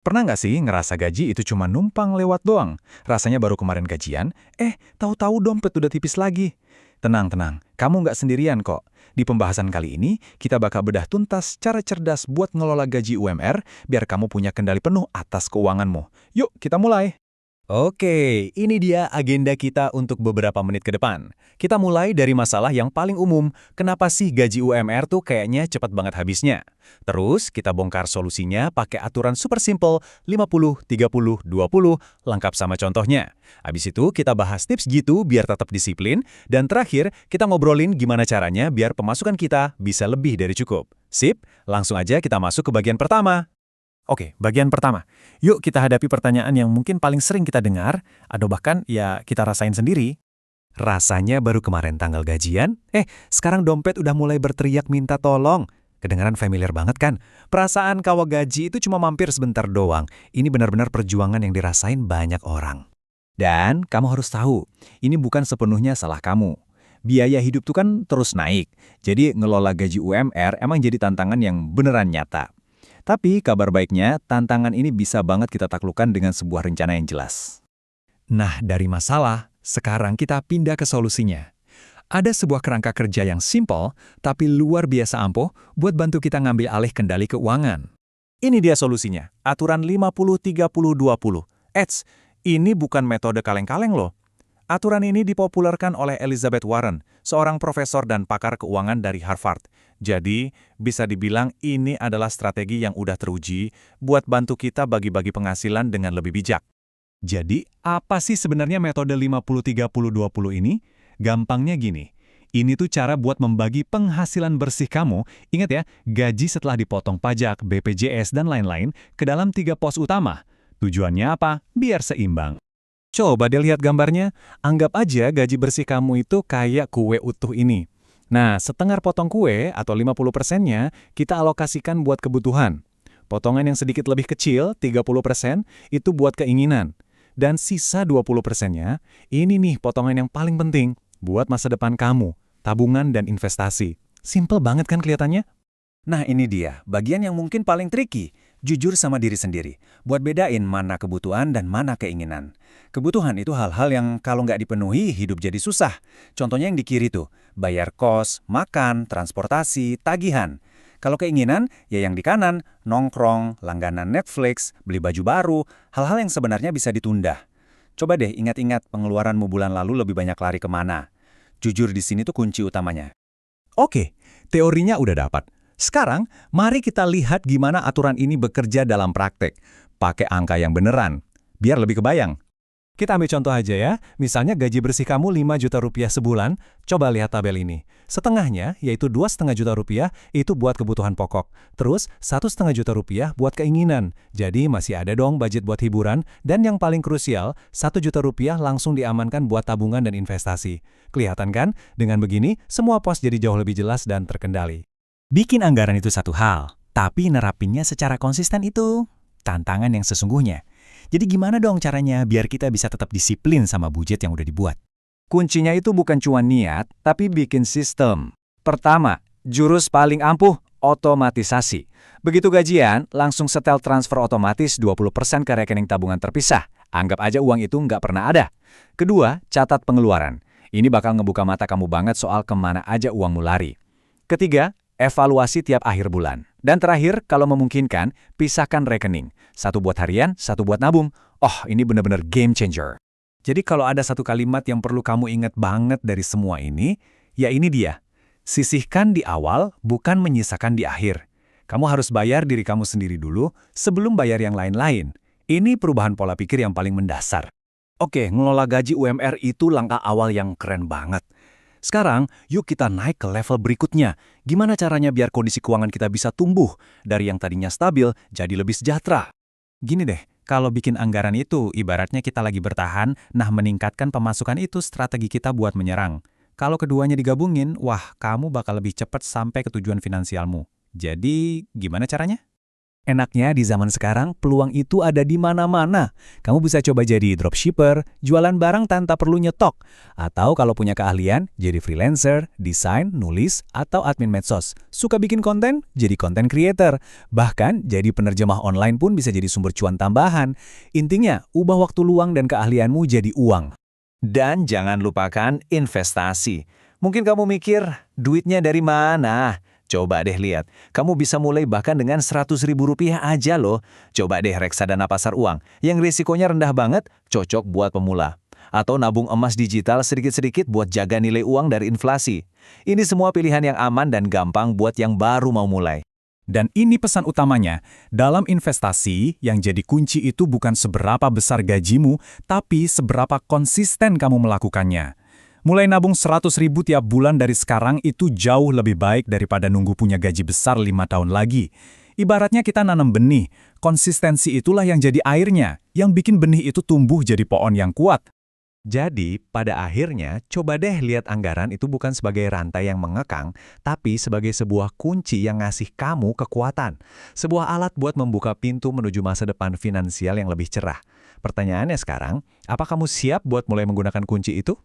Pernah nggak sih ngerasa gaji itu cuma numpang lewat doang? Rasanya baru kemarin gajian, tahu-tahu dompet udah tipis lagi. Tenang, kamu nggak sendirian kok. Di pembahasan kali ini, kita bakal bedah tuntas cara cerdas buat ngelola gaji UMR biar kamu punya kendali penuh atas keuanganmu. Yuk, kita mulai. Oke, ini dia agenda kita untuk beberapa menit ke depan. Kita mulai dari masalah yang paling umum, kenapa sih gaji UMR tuh kayaknya cepat banget habisnya? Terus kita bongkar solusinya pakai aturan super simple 50-30-20, lengkap sama contohnya. Habis itu kita bahas tips gitu biar tetap disiplin, dan terakhir kita ngobrolin gimana caranya biar pemasukan kita bisa lebih dari cukup. Sip, langsung aja kita masuk ke bagian pertama. Oke, bagian pertama. Yuk kita hadapi pertanyaan yang mungkin paling sering kita dengar, atau bahkan ya kita rasain sendiri. Rasanya baru kemarin tanggal gajian, sekarang dompet udah mulai berteriak minta tolong. Kedengaran familiar banget kan? Perasaan kawah gaji itu cuma mampir sebentar doang. Ini benar-benar perjuangan yang dirasain banyak orang. Dan kamu harus tahu, ini bukan sepenuhnya salah kamu. Biaya hidup tuh kan terus naik. Jadi ngelola gaji UMR emang jadi tantangan yang beneran nyata. Tapi kabar baiknya, tantangan ini bisa banget kita taklukkan dengan sebuah rencana yang jelas. Nah, dari masalah, sekarang kita pindah ke solusinya. Ada sebuah kerangka kerja yang simpel, tapi luar biasa ampuh buat bantu kita ngambil alih kendali keuangan. Ini dia solusinya, aturan 50-30-20. Ini bukan metode kaleng-kaleng loh. Aturan ini dipopulerkan oleh Elizabeth Warren, seorang profesor dan pakar keuangan dari Harvard. Jadi, bisa dibilang ini adalah strategi yang udah teruji buat bantu kita bagi-bagi penghasilan dengan lebih bijak. Jadi, apa sih sebenarnya metode 50-30-20 ini? Gampangnya gini, ini tuh cara buat membagi penghasilan bersih kamu, ingat ya, gaji setelah dipotong pajak, BPJS, dan lain-lain, ke dalam 3 pos utama. Tujuannya apa? Biar seimbang. Coba deh lihat gambarnya, anggap aja gaji bersih kamu itu kayak kue utuh ini. Nah, setengah potong kue atau 50%-nya kita alokasikan buat kebutuhan. Potongan yang sedikit lebih kecil, 30%, itu buat keinginan. Dan sisa 20%-nya, ini nih potongan yang paling penting, buat masa depan kamu, tabungan dan investasi. Simple banget kan kelihatannya? Nah ini dia, bagian yang mungkin paling tricky. Jujur sama diri sendiri, buat bedain mana kebutuhan dan mana keinginan. Kebutuhan itu hal-hal yang kalau nggak dipenuhi, hidup jadi susah. Contohnya yang di kiri tuh, bayar kos, makan, transportasi, tagihan. Kalau keinginan, ya yang di kanan, nongkrong, langganan Netflix, beli baju baru, hal-hal yang sebenarnya bisa ditunda. Coba deh ingat-ingat pengeluaranmu bulan lalu lebih banyak lari kemana. Jujur di sini tuh kunci utamanya. Oke, teorinya udah dapat. Sekarang, mari kita lihat gimana aturan ini bekerja dalam praktek. Pakai angka yang beneran, biar lebih kebayang. Kita ambil contoh aja ya, misalnya gaji bersih kamu 5 juta rupiah sebulan, coba lihat tabel ini. Setengahnya, yaitu 2,5 juta rupiah, itu buat kebutuhan pokok. Terus, 1,5 juta rupiah buat keinginan. Jadi masih ada dong budget buat hiburan, dan yang paling krusial, 1 juta rupiah langsung diamankan buat tabungan dan investasi. Kelihatan kan? Dengan begini, semua pos jadi jauh lebih jelas dan terkendali. Bikin anggaran itu satu hal, tapi nerapinnya secara konsisten itu tantangan yang sesungguhnya. Jadi gimana dong caranya biar kita bisa tetap disiplin sama budget yang udah dibuat? Kuncinya itu bukan cuma niat, tapi bikin sistem. Pertama, jurus paling ampuh, otomatisasi. Begitu gajian, langsung setel transfer otomatis 20% ke rekening tabungan terpisah. Anggap aja uang itu nggak pernah ada. Kedua, catat pengeluaran. Ini bakal ngebuka mata kamu banget soal kemana aja uangmu lari. Ketiga, evaluasi tiap akhir bulan. Dan terakhir, kalau memungkinkan, pisahkan rekening. Satu buat harian, satu buat nabung. Oh, ini benar-benar game changer. Jadi kalau ada satu kalimat yang perlu kamu ingat banget dari semua ini, ya ini dia. Sisihkan di awal, bukan menyisakan di akhir. Kamu harus bayar diri kamu sendiri dulu, sebelum bayar yang lain-lain. Ini perubahan pola pikir yang paling mendasar. Oke, ngelola gaji UMR itu langkah awal yang keren banget. Sekarang, yuk kita naik ke level berikutnya. Gimana caranya biar kondisi keuangan kita bisa tumbuh dari yang tadinya stabil jadi lebih sejahtera? Gini deh, kalau bikin anggaran itu ibaratnya kita lagi bertahan, nah meningkatkan pemasukan itu strategi kita buat menyerang. Kalau keduanya digabungin, wah kamu bakal lebih cepat sampai ke tujuan finansialmu. Jadi, gimana caranya? Enaknya di zaman sekarang, peluang itu ada di mana-mana. Kamu bisa coba jadi dropshipper, jualan barang tanpa perlu nyetok. Atau kalau punya keahlian, jadi freelancer, desain, nulis, atau admin medsos. Suka bikin konten? Jadi content creator. Bahkan, jadi penerjemah online pun bisa jadi sumber cuan tambahan. Intinya, ubah waktu luang dan keahlianmu jadi uang. Dan jangan lupakan investasi. Mungkin kamu mikir, duitnya dari mana? Coba deh lihat, kamu bisa mulai bahkan dengan Rp100.000 aja loh. Coba deh reksadana pasar uang, yang risikonya rendah banget, cocok buat pemula. Atau nabung emas digital sedikit-sedikit buat jaga nilai uang dari inflasi. Ini semua pilihan yang aman dan gampang buat yang baru mau mulai. Dan ini pesan utamanya, dalam investasi yang jadi kunci itu bukan seberapa besar gajimu, tapi seberapa konsisten kamu melakukannya. Mulai nabung 100.000 tiap bulan dari sekarang itu jauh lebih baik daripada nunggu punya gaji besar 5 tahun lagi. Ibaratnya kita nanam benih, konsistensi itulah yang jadi airnya, yang bikin benih itu tumbuh jadi pohon yang kuat. Jadi, pada akhirnya, coba deh lihat anggaran itu bukan sebagai rantai yang mengekang, tapi sebagai sebuah kunci yang ngasih kamu kekuatan. Sebuah alat buat membuka pintu menuju masa depan finansial yang lebih cerah. Pertanyaannya sekarang, apa kamu siap buat mulai menggunakan kunci itu?